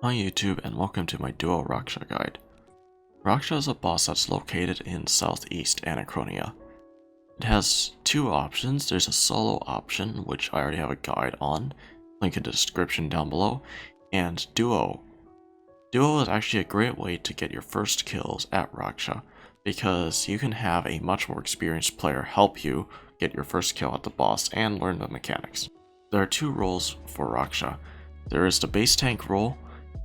Hi YouTube and welcome to my Duo Raksha guide. Raksha is a boss that's located in southeast Anachronia. It has two options. There's a solo option, which I already have a guide on, link in the description down below, and Duo. Duo is actually a great way to get your first kills at Raksha, because you can have a much more experienced player help you get your first kill at the boss and learn the mechanics. There are two roles for Raksha. There is the base tank role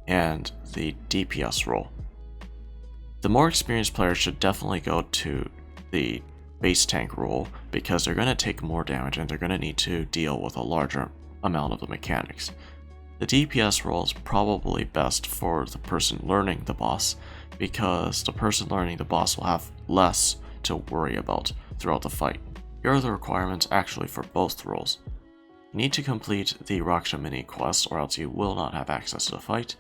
and the DPS role. The more experienced players should definitely go to the base tank role because they're going to take more damage and they're going to need to deal with a larger amount of the mechanics. The DPS role is probably best for the person learning the boss because the person learning the boss will have less to worry about throughout the fight. Here are the requirements actually for both roles. You need to complete the Raksha mini quest or else you will not have access to the fight,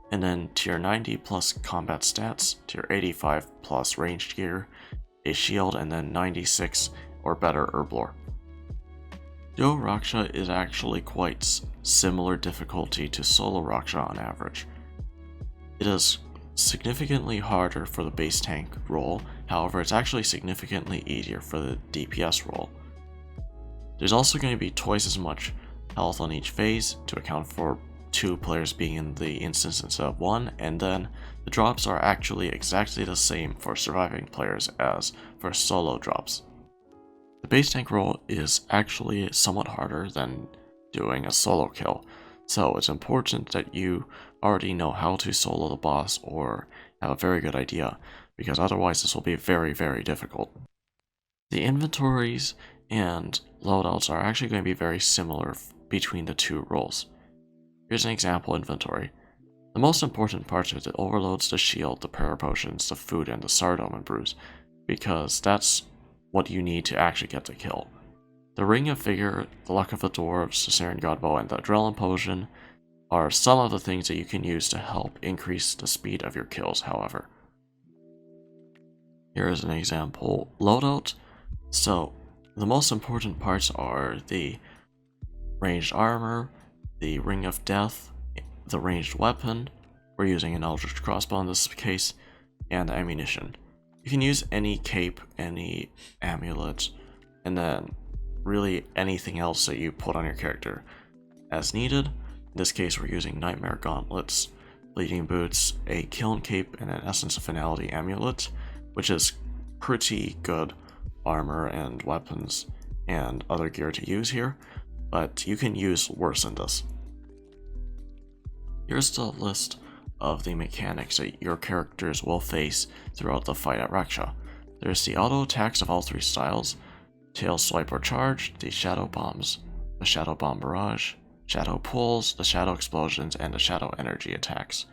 and then tier 90 plus combat stats, tier 85 plus ranged gear, a shield, and then 96 or better herblore. Duo Raksha is actually quite similar difficulty to solo Raksha on average. It is significantly harder for the base tank role, however it's actually significantly easier for the DPS role. There's also going to be twice as much health on each phase to account for 2 players being in the instance instead of 1, and then the drops are actually exactly the same for surviving players as for solo drops. The base tank role is actually somewhat harder than doing a solo kill, so it's important that you already know how to solo the boss or have a very good idea, because otherwise this will be very, very difficult. The inventories and loadouts are actually going to be very similar between the two roles. Here's an example inventory. The most important parts are the overloads, the shield, the prayer potions, the food, and the Sardoma brews, because that's what you need to actually get the kill. The ring of vigor, the luck of the dwarves, the Saren Godbow, and the adrenaline potion are some of the things that you can use to help increase the speed of your kills, however. Here is an example loadout. So, the most important parts are the ranged armor, the ring of death, the ranged weapon, we're using an eldritch crossbow in this case, and the ammunition. You can use any cape, any amulet, and then really anything else that you put on your character as needed. In this case we're using nightmare gauntlets, bleeding boots, a kiln cape, and an essence of finality amulet, which is pretty good armor and weapons and other gear to use here, but you can use worse than this. Here's the list of the mechanics that your characters will face throughout the fight at Raksha. There's the auto attacks of all 3 styles, tail swipe or charge, the shadow bombs, the shadow bomb barrage, shadow pulls, the shadow explosions, and the shadow energy attacks.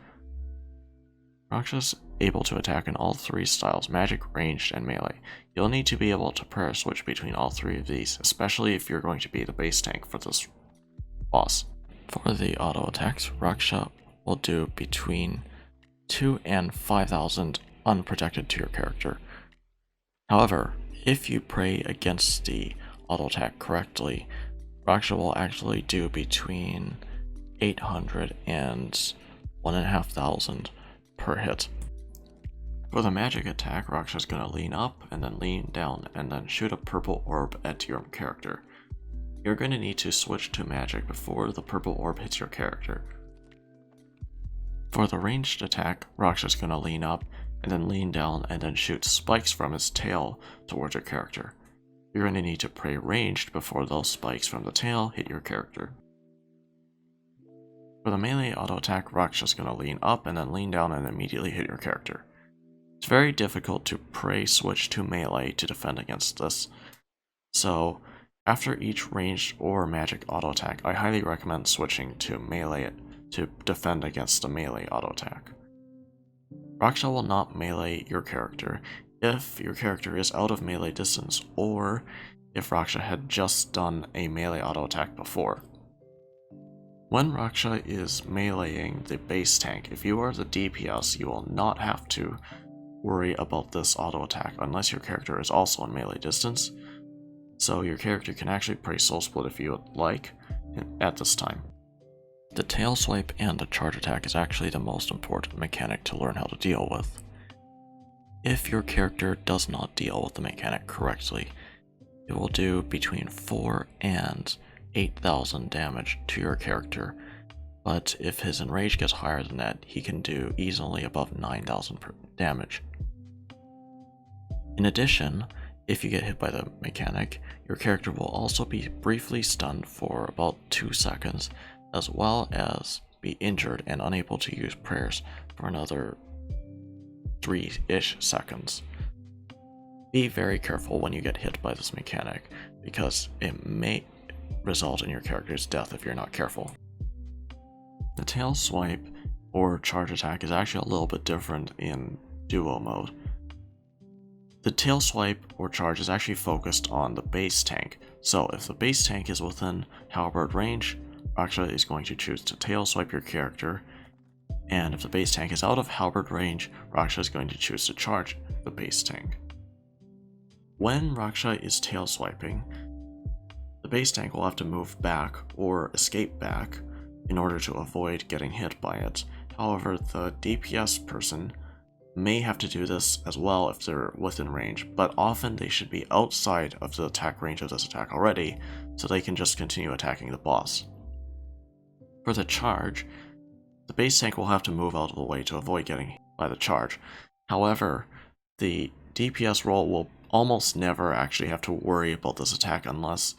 Raksha's able to attack in all 3 styles, magic, ranged, and melee. You'll need to be able to prayer switch between all 3 of these, especially if you're going to be the base tank for this boss. For the auto attacks, Raksha will do between 2 and 5,000 unprotected to your character. However, if you pray against the auto attack correctly, Raksha will actually do between 800 and 1,500 per hit. For the magic attack, Raksha is going to lean up and then lean down and then shoot a purple orb at your character. You're going to need to switch to magic before the purple orb hits your character. For the ranged attack, Raksha is going to lean up and then lean down and then shoot spikes from his tail towards your character. You're going to need to pray ranged before those spikes from the tail hit your character. For the melee auto attack, Raksha is going to lean up and then lean down and immediately hit your character. It's very difficult to pray switch to melee to defend against this, so after each ranged or magic auto attack, I highly recommend switching to melee to defend against the melee auto attack. Raksha will not melee your character if your character is out of melee distance or if Raksha had just done a melee auto attack before. When Raksha is meleeing the base tank, if you are the DPS, you will not have to worry about this auto attack unless your character is also in melee distance, so your character can actually pray soul split if you would like at this time. The tail swipe and the charge attack is actually the most important mechanic to learn how to deal with. If your character does not deal with the mechanic correctly, it will do between 4 and 8,000 damage to your character, but if his enrage gets higher than that, he can do easily above 9,000 damage. In addition, if you get hit by the mechanic, your character will also be briefly stunned for about 2 seconds, as well as be injured and unable to use prayers for another 3-ish seconds. Be very careful when you get hit by this mechanic, because it may result in your character's death if you're not careful. The tail swipe or charge attack is actually a little bit different in duo mode. The tail swipe or charge is actually focused on the base tank, so if the base tank is within halberd range, Raksha is going to choose to tail swipe your character, and if the base tank is out of halberd range, Raksha is going to choose to charge the base tank. When Raksha is tail swiping, the base tank will have to move back or escape back in order to avoid getting hit by it. However, the DPS person may have to do this as well if they're within range, but often they should be outside of the attack range of this attack already, so they can just continue attacking the boss. For the charge, the base tank will have to move out of the way to avoid getting hit by the charge. However, the DPS role will almost never actually have to worry about this attack unless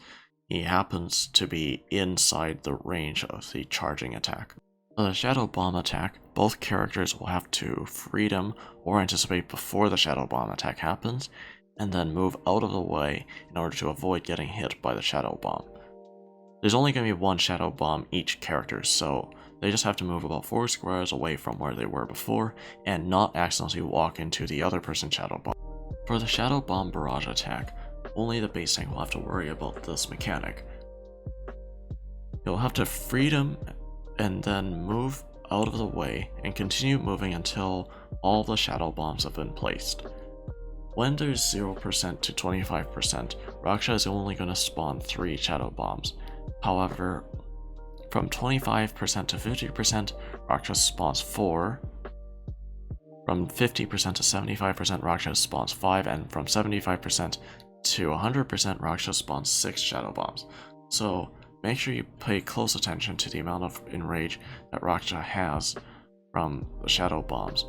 he happens to be inside the range of the charging attack. For the Shadow Bomb attack, both characters will have to freedom or anticipate before the Shadow Bomb attack happens, and then move out of the way in order to avoid getting hit by the Shadow Bomb. There's only going to be one Shadow Bomb each character, so they just have to move about 4 squares away from where they were before, and not accidentally walk into the other person's Shadow Bomb. For the Shadow Bomb barrage attack, only the base tank will have to worry about this mechanic. You'll have to freedom and then move out of the way and continue moving until all the Shadow Bombs have been placed. When there's 0% to 25%, Raksha is only going to spawn 3 Shadow Bombs. However, from 25% to 50%, Raksha spawns 4. From 50% to 75%, Raksha spawns 5, and from 75% to 100%, Raksha spawns 6 Shadow Bombs. So make sure you pay close attention to the amount of enrage that Raksha has from the Shadow Bombs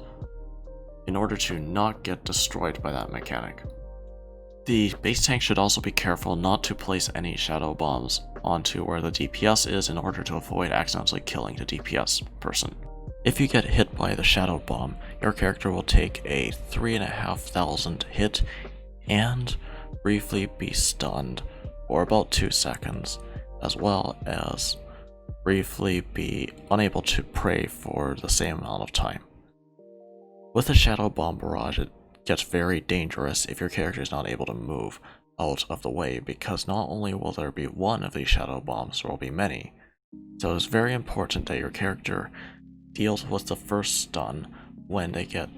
in order to not get destroyed by that mechanic. The base tank should also be careful not to place any Shadow Bombs onto where the DPS is in order to avoid accidentally killing the DPS person. If you get hit by the Shadow Bomb, your character will take a 3,500 hit and briefly be stunned for about 2 seconds, as well as briefly be unable to pray for the same amount of time. With the Shadow Bomb barrage, it gets very dangerous if your character is not able to move out of the way, because not only will there be one of these Shadow Bombs, there will be many. So it's very important that your character deals with the first stun when they get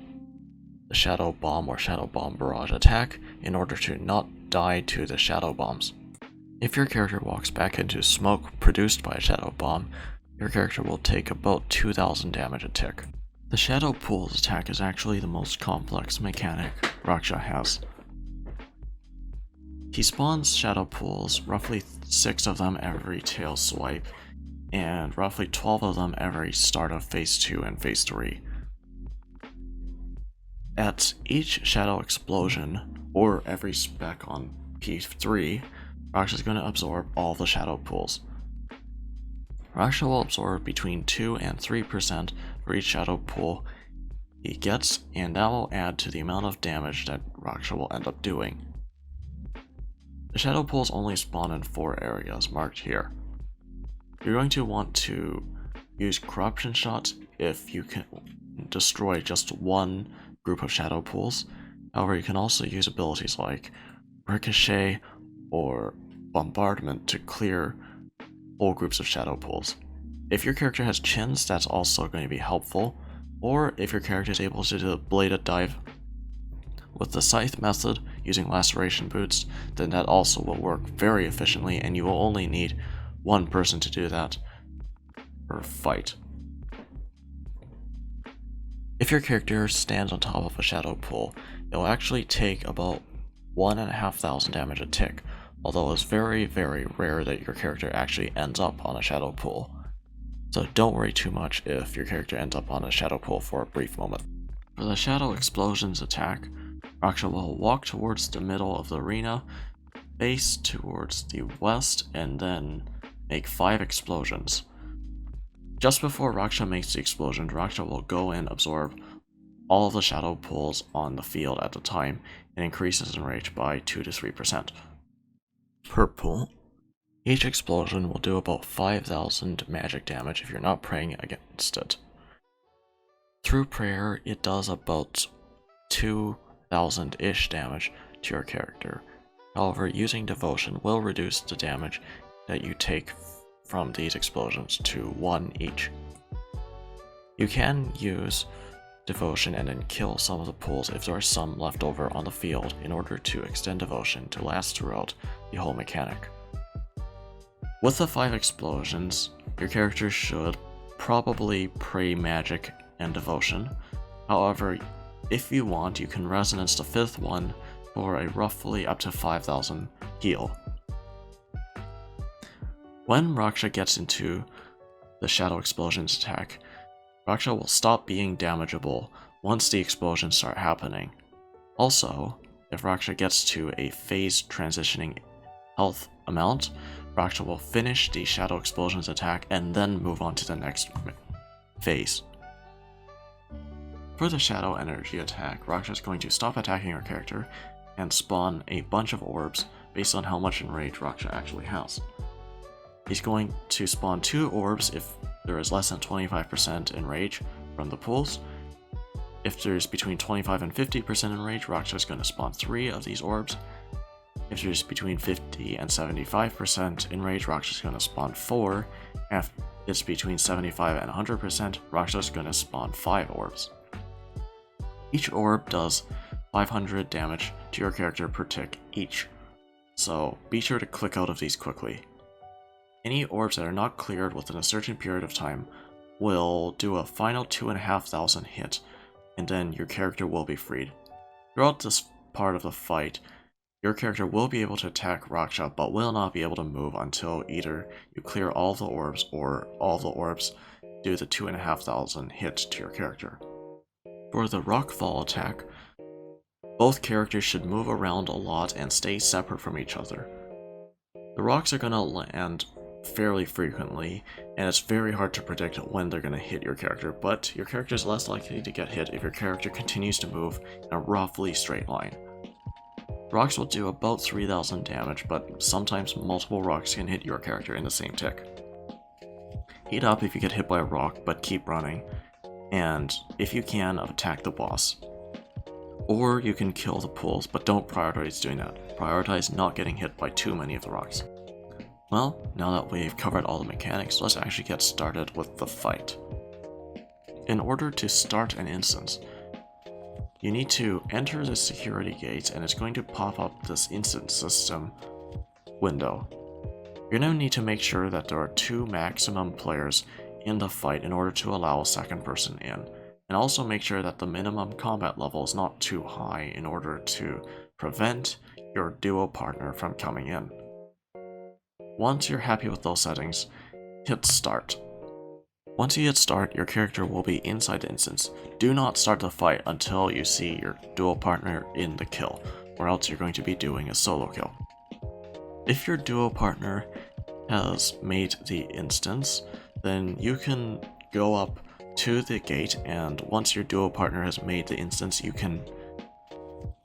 the Shadow Bomb or Shadow Bomb barrage attack in order to not die to the Shadow Bombs. If your character walks back into smoke produced by a Shadow Bomb, your character will take about 2,000 damage a tick. The Shadow Pools attack is actually the most complex mechanic Raksha has. He spawns Shadow Pools, roughly 6 of them every tail swipe, and roughly 12 of them every start of Phase 2 and Phase 3. At each Shadow Explosion, or every spec on P3, Raksha is going to absorb all the Shadow Pools. Raksha will absorb between 2 and 3% for each Shadow Pool he gets, and that will add to the amount of damage that Raksha will end up doing. The Shadow Pools only spawn in 4 areas marked here. You're going to want to use Corruption Shot if you can destroy just one group of Shadow Pools. However, you can also use abilities like Ricochet or Bombardment to clear whole groups of Shadow Pools. If your character has chins, that's also going to be helpful, or if your character is able to do the bladed dive with the Scythe method using Laceration Boots, then that also will work very efficiently, and you will only need one person to do that. per fight. If your character stands on top of a shadow pool, it will actually take about 1,500 damage a tick, although it's very, very rare that your character actually ends up on a shadow pool. So don't worry too much if your character ends up on a shadow pool for a brief moment. For the Shadow Explosions attack, Raksha will walk towards the middle of the arena, face towards the west, and then make 5 explosions. Just before Raksha makes the explosion, Raksha will go and absorb all of the shadow pools on the field at the time and increases in rage by 2 to 3% per pool. Each explosion will do about 5,000 magic damage if you're not praying against it. Through prayer, it does about 2,000-ish damage to your character. However, using devotion will reduce the damage that you take from these explosions to 1 each. You can use devotion and then kill some of the pools if there are some left over on the field in order to extend devotion to last throughout the whole mechanic. With the 5 explosions, your character should probably pray magic and devotion. However, if you want, you can resonance the 5th one for a roughly up to 5,000 heal. When Raksha gets into the Shadow Explosions attack, Raksha will stop being damageable once the explosions start happening. Also, if Raksha gets to a phase transitioning health amount, Raksha will finish the Shadow Explosions attack and then move on to the next phase. For the Shadow Energy attack, Raksha is going to stop attacking her character and spawn a bunch of orbs based on how much enrage Raksha actually has. He's going to spawn 2 orbs if there is less than 25% enrage from the pools. If there's between 25 and 50% enrage, Raksha is going to spawn 3 of these orbs. If there's between 50 and 75% enrage, Raksha is going to spawn 4. If it's between 75 and 100%, Raksha is going to spawn 5 orbs. Each orb does 500 damage to your character per tick each, so be sure to click out of these quickly. Any orbs that are not cleared within a certain period of time will do a final 2,500 hit, and then your character will be freed. Throughout this part of the fight, your character will be able to attack Raksha, but will not be able to move until either you clear all the orbs or all the orbs do the 2,500 hit to your character. For the Rockfall attack, both characters should move around a lot and stay separate from each other. The rocks are going to land fairly frequently, and it's very hard to predict when they're going to hit your character, but your character is less likely to get hit if your character continues to move in a roughly straight line. Rocks will do about 3,000 damage, but sometimes multiple rocks can hit your character in the same tick. Heat up if you get hit by a rock, but keep running, and if you can, attack the boss. Or you can kill the pools, but don't prioritize doing that. Prioritize not getting hit by too many of the rocks. Well, now that we've covered all the mechanics, let's actually get started with the fight. In order to start an instance, you need to enter the security gate, and it's going to pop up this instance system window. You're going to need to make sure that there are 2 maximum players in the fight in order to allow a second person in, and also make sure that the minimum combat level is not too high in order to prevent your duo partner from coming in. Once you're happy with those settings, hit start. Once you hit start, your character will be inside the instance. Do not start the fight until you see your duo partner in the kill, or else you're going to be doing a solo kill. If your duo partner has made the instance, then you can go up to the gate, and once your duo partner has made the instance, you can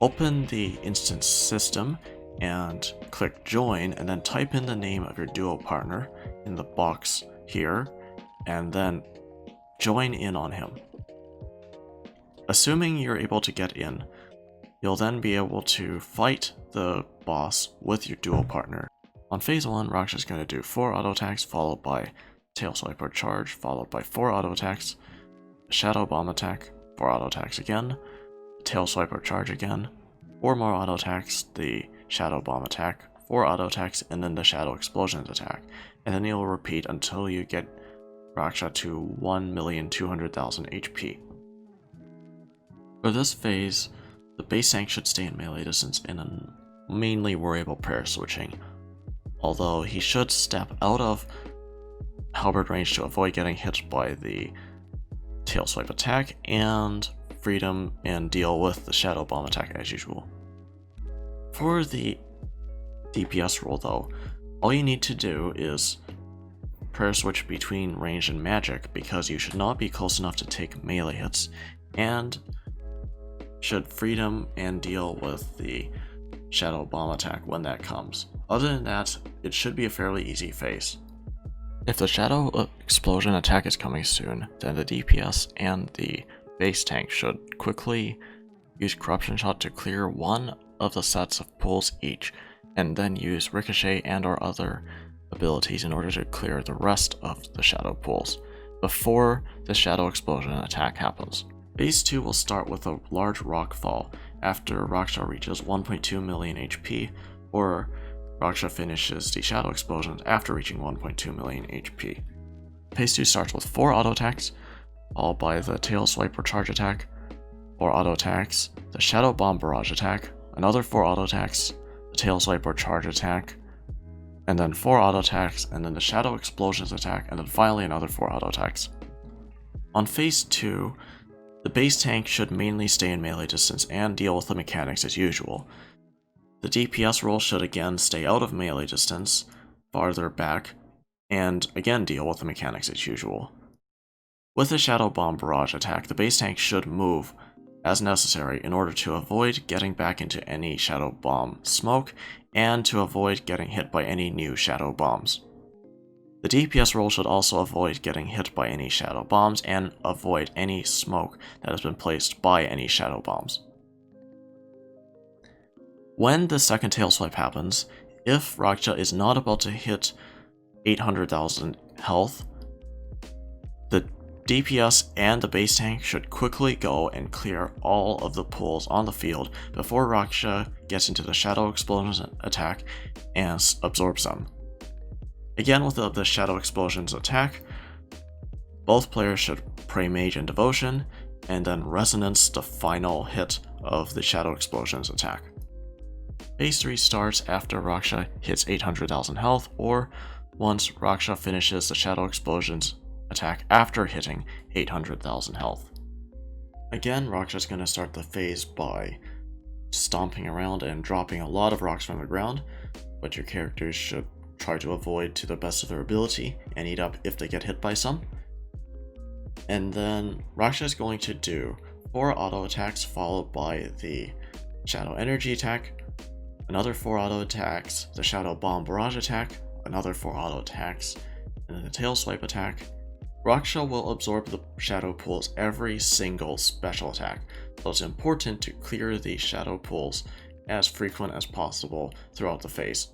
open the instance system and click join, and then type in the name of your duo partner in the box here, and then join in on him. Assuming you're able to get in, you'll then be able to fight the boss with your duo partner. On phase 1, Raksha is going to do 4 auto attacks, followed by tail swipe or charge, followed by 4 auto attacks, shadow bomb attack, 4 auto attacks again, tail swipe or charge again, 4 more auto attacks, the shadow bomb attack, 4 auto attacks, and then the shadow explosions attack, and then you'll repeat until you get Raksha to 1,200,000 HP. For this phase, the base tank should stay in melee distance and mainly worry about prayer switching, although he should step out of halberd range to avoid getting hit by the tail swipe attack and freedom and deal with the shadow bomb attack as usual. For the DPS roll though, all you need to do is prayer switch between range and magic because you should not be close enough to take melee hits, and should freedom and deal with the shadow bomb attack when that comes. Other than that, it should be a fairly easy phase. If the shadow explosion attack is coming soon, then the DPS and the base tank should quickly use corruption shot to clear one of the sets of pulls each, and then use ricochet and or other abilities in order to clear the rest of the shadow pulls before the shadow explosion attack happens. Phase 2 will start with a large rock fall after Raksha reaches 1.2 million HP, or Raksha finishes the shadow explosions after reaching 1.2 million HP. Phase 2 starts with 4 auto attacks, followed by the tail swipe or charge attack, 4 auto attacks, the shadow bomb barrage attack, another 4 auto attacks, the tail swipe or charge attack, and then 4 auto attacks, and then the shadow explosions attack, and then finally another 4 auto attacks. On phase 2, the base tank should mainly stay in melee distance and deal with the mechanics as usual. The DPS role should again stay out of melee distance, farther back, and again deal with the mechanics as usual. With the Shadow Bomb Barrage attack, the base tank should move as necessary in order to avoid getting back into any Shadow Bomb smoke and to avoid getting hit by any new Shadow Bombs. The DPS role should also avoid getting hit by any Shadow Bombs and avoid any smoke that has been placed by any Shadow Bombs. When the second tail swipe happens, if Raksha is not about to hit 800,000 health, the DPS and the base tank should quickly go and clear all of the pulls on the field before Raksha gets into the Shadow Explosions attack and absorbs them. Again, with the Shadow Explosions attack, both players should pray Mage and Devotion, and then Resonance the final hit of the Shadow Explosions attack. Phase 3 starts after Raksha hits 800,000 health, or once Raksha finishes the Shadow Explosions attack after hitting 800,000 health. Again, Raksha's going to start the phase by stomping around and dropping a lot of rocks from the ground, but your characters should try to avoid to the best of their ability and eat up if they get hit by some. And then Raksha is going to do 4 auto attacks followed by the Shadow Energy attack, another 4 auto attacks, the Shadow Bomb Barrage attack, another 4 auto attacks, and then the Tail Swipe attack. Raksha will absorb the Shadow Pulls every single special attack, so it's important to clear the Shadow Pulls as frequent as possible throughout the phase.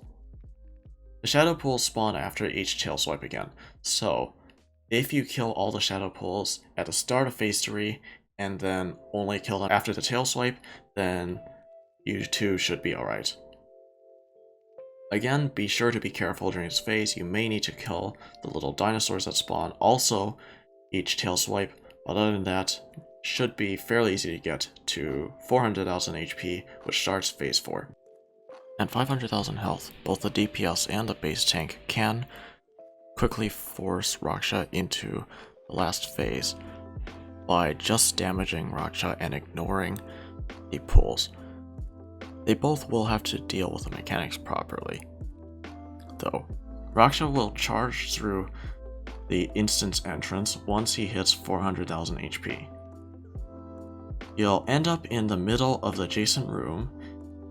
The Shadow Pulls spawn after each Tail Swipe again, so if you kill all the Shadow Pulls at the start of phase 3 and then only kill them after the Tail Swipe, then you too should be alright. Again, be sure to be careful during this phase. You may need to kill the little dinosaurs that spawn also each tail swipe, but other than that, should be fairly easy to get to 400,000 HP, which starts phase 4. At 500,000 health, both the DPS and the base tank can quickly force Raksha into the last phase by just damaging Raksha and ignoring the pulls. They both will have to deal with the mechanics properly, though. Raksha will charge through the instance entrance once he hits 400,000 HP. He'll end up in the middle of the adjacent room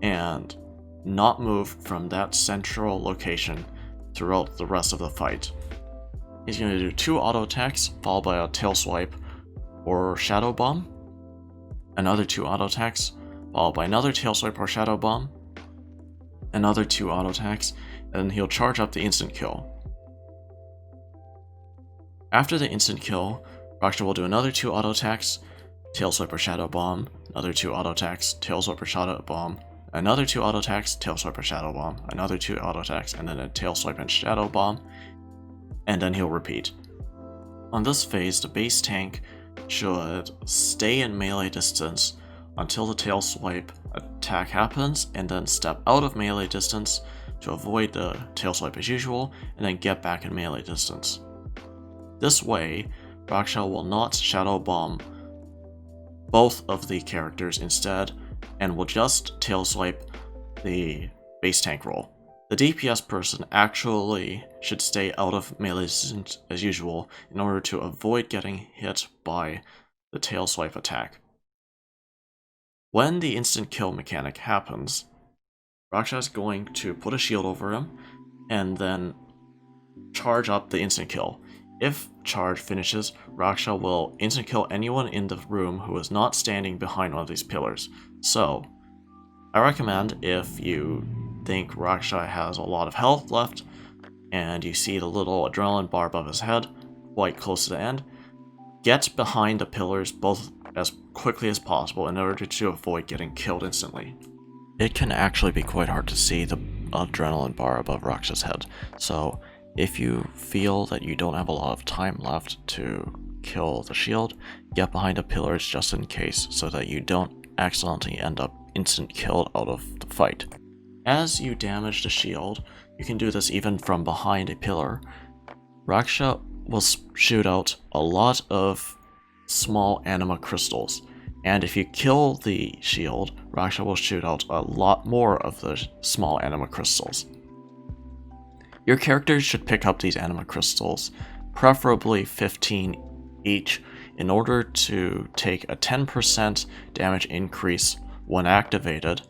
and not move from that central location throughout the rest of the fight. He's going to do 2 auto attacks followed by a tail swipe or shadow bomb, another 2 auto attacks followed by another tail swipe or shadow bomb, another 2 auto attacks, and then he'll charge up the instant kill. After the instant kill, Raksha will do another 2 auto attacks, tail swipe or shadow bomb, another 2 auto attacks, tail swipe or shadow bomb, another 2 auto attacks, tail swipe or shadow bomb, another 2 auto attacks, and then a tail swipe and shadow bomb, and then he'll repeat. On this phase, the base tank should stay in melee distance until the tail swipe attack happens, and then step out of melee distance to avoid the tail swipe as usual, and then get back in melee distance. This way, Raksha will not shadow bomb both of the characters instead, and will just tail swipe the base tank roll. The DPS person actually should stay out of melee distance as usual in order to avoid getting hit by the tail swipe attack. When the instant kill mechanic happens, Raksha is going to put a shield over him and then charge up the instant kill. If charge finishes, Raksha will instant kill anyone in the room who is not standing behind one of these pillars. So, I recommend if you think Raksha has a lot of health left and you see the little adrenaline bar above his head, quite close to the end, get behind the pillars both as quickly as possible in order to avoid getting killed instantly. It can actually be quite hard to see the adrenaline bar above Raksha's head, so if you feel that you don't have a lot of time left to kill the shield, get behind the pillars just in case so that you don't accidentally end up instant killed out of the fight. As you damage the shield, you can do this even from behind a pillar. Raksha will shoot out a lot of small anima crystals, and if you kill the shield, Raksha will shoot out a lot more of the small anima crystals. Your characters should pick up these anima crystals, preferably 15 each, in order to take a 10% damage increase when activated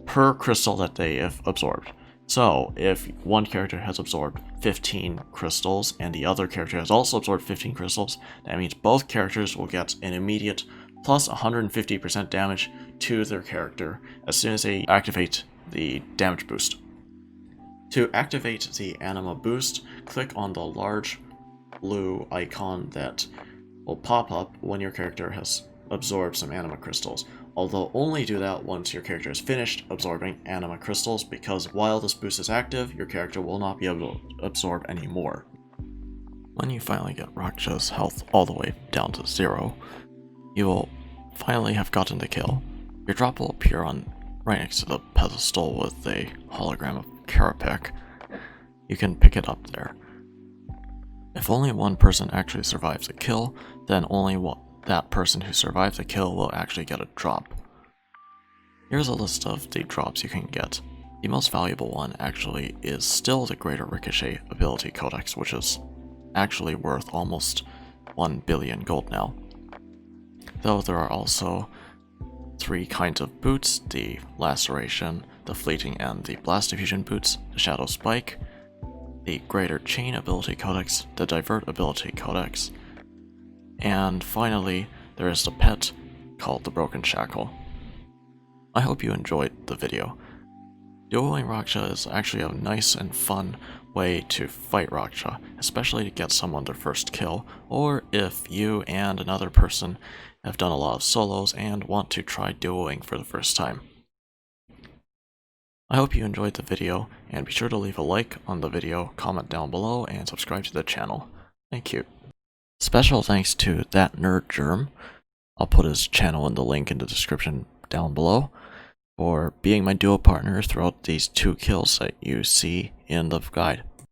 per crystal that they have absorbed. So, if one character has absorbed 15 crystals and the other character has also absorbed 15 crystals, that means both characters will get an immediate plus 150% damage to their character as soon as they activate the damage boost. To activate the anima boost, click on the large blue icon that will pop up when your character has absorbed some anima crystals. Although only do that once your character is finished absorbing anima crystals, because while this boost is active, your character will not be able to absorb any more. When you finally get Raksha's health all the way down to 0, you will finally have gotten the kill. Your drop will appear right next to the pedestal with a hologram of Karapik. You can pick it up there. If only one person actually survives the kill, then only that person who survives the kill will actually get a drop. Here's a list of the drops you can get. The most valuable one actually is still the Greater Ricochet ability codex, which is actually worth almost 1 billion gold now. Though there are also 3 kinds of boots: the Laceration, the Fleeting, and the Blast Diffusion boots, the Shadow Spike, the Greater Chain ability codex, the Divert ability codex, and finally, there is the pet called the Broken Shackle. I hope you enjoyed the video. Dueling Raksha is actually a nice and fun way to fight Raksha, especially to get someone their first kill, or if you and another person have done a lot of solos and want to try dueling for the first time. I hope you enjoyed the video, and be sure to leave a like on the video, comment down below, and subscribe to the channel. Thank you. Special thanks to That Nerd Germ. I'll put his channel in the link in the description down below, for being my duo partner throughout these 2 kills that you see in the guide.